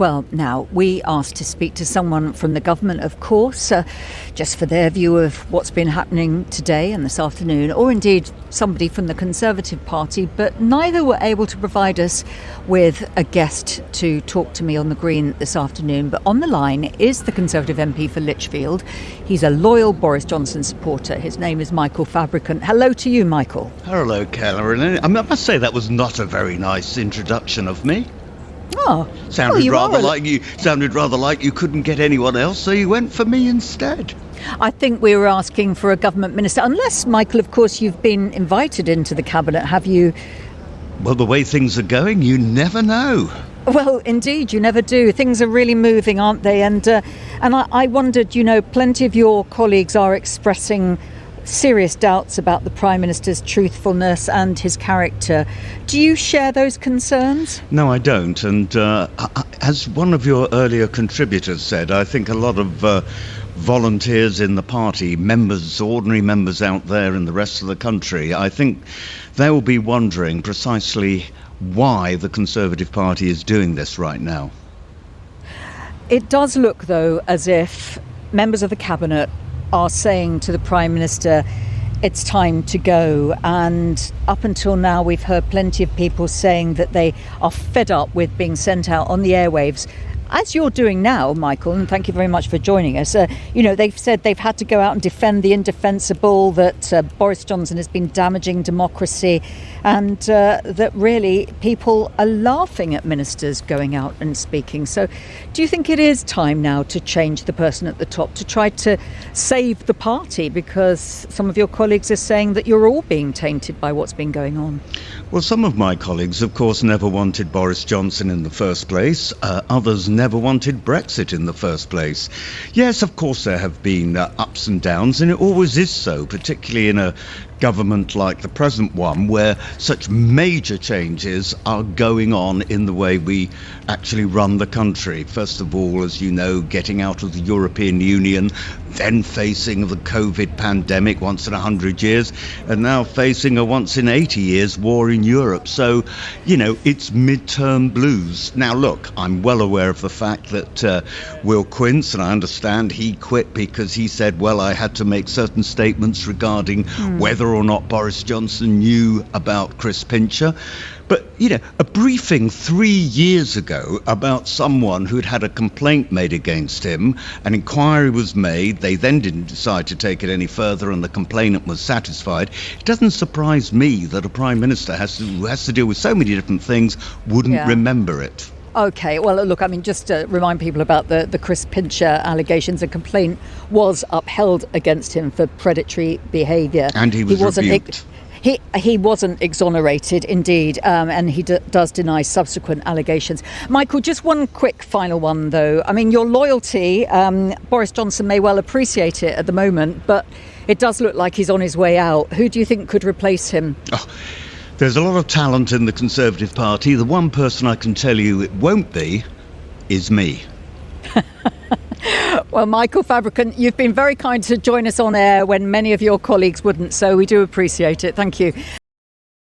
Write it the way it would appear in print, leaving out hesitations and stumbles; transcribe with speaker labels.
Speaker 1: Well, now, we asked to speak to someone from the government, of course, just for their view of what's been happening today and this afternoon, or indeed somebody from the Conservative Party, but neither were able to provide us with a guest to talk to me on the Green this afternoon. But on the line is the Conservative MP for Lichfield. He's a loyal Boris Johnson supporter. His name is Michael Fabricant. Hello to you, Michael.
Speaker 2: Hello, Carolyn. I must say that was not a very nice introduction of me.
Speaker 1: Oh,
Speaker 2: sounded rather like you couldn't get anyone else, so you went for me instead.
Speaker 1: I think we were asking for a government minister, unless, Michael, of course, you've been invited into the cabinet, have you?
Speaker 2: Well, the way things are going, you never know.
Speaker 1: Well, indeed, you never do. Things are really moving, aren't they? And I wondered, plenty of your colleagues are expressing serious doubts about the Prime Minister's truthfulness and his character. Do you share those concerns?
Speaker 2: No, I don't. And as one of your earlier contributors said, I think a lot of volunteers in the party, members, ordinary members out there in the rest of the country, I think they will be wondering precisely why the Conservative Party is doing this right now.
Speaker 1: It does look, though, as if members of the Cabinet are saying to the Prime Minister, it's time to go. And up until now, we've heard plenty of people saying that they are fed up with being sent out on the airwaves, as you're doing now, Michael, and thank you very much for joining us. They've said they've had to go out and defend the indefensible, that Boris Johnson has been damaging democracy, and that really people are laughing at ministers going out and speaking. So do you think it is time now to change the person at the top, to try to save the party? Because some of your colleagues are saying that you're all being tainted by what's been going on.
Speaker 2: Well, some of my colleagues, of course, never wanted Boris Johnson in the first place. Others never wanted Brexit in the first place. Yes, of course, there have been ups and downs, and it always is so, particularly in a government like the present one, where such major changes are going on in the way we actually run the country. First of all, as you know, getting out of the European Union, then facing the COVID pandemic once in 100 years, and now facing a once in 80 years war in Europe. So, it's midterm blues. Now, look, I'm well aware of the fact that Will Quince, and I understand he quit because he said, well, I had to make certain statements regarding whether or not Boris Johnson knew about Chris Pincher. But, a briefing 3 years ago about someone who'd had a complaint made against him, an inquiry was made, they then didn't decide to take it any further and the complainant was satisfied. It doesn't surprise me that a Prime Minister who has to deal with so many different things wouldn't remember it.
Speaker 1: OK, well, look, just to remind people about the Chris Pincher allegations, a complaint was upheld against him for predatory behaviour.
Speaker 2: And he was rebuked.
Speaker 1: He wasn't exonerated, indeed, and he does deny subsequent allegations. Michael, just one quick final one, though. Your loyalty, Boris Johnson may well appreciate it at the moment, but it does look like he's on his way out. Who do you think could replace him?
Speaker 2: There's a lot of talent in the Conservative Party. The one person I can tell you it won't be is me.
Speaker 1: Well, Michael Fabricant, you've been very kind to join us on air when many of your colleagues wouldn't, so we do appreciate it. Thank you.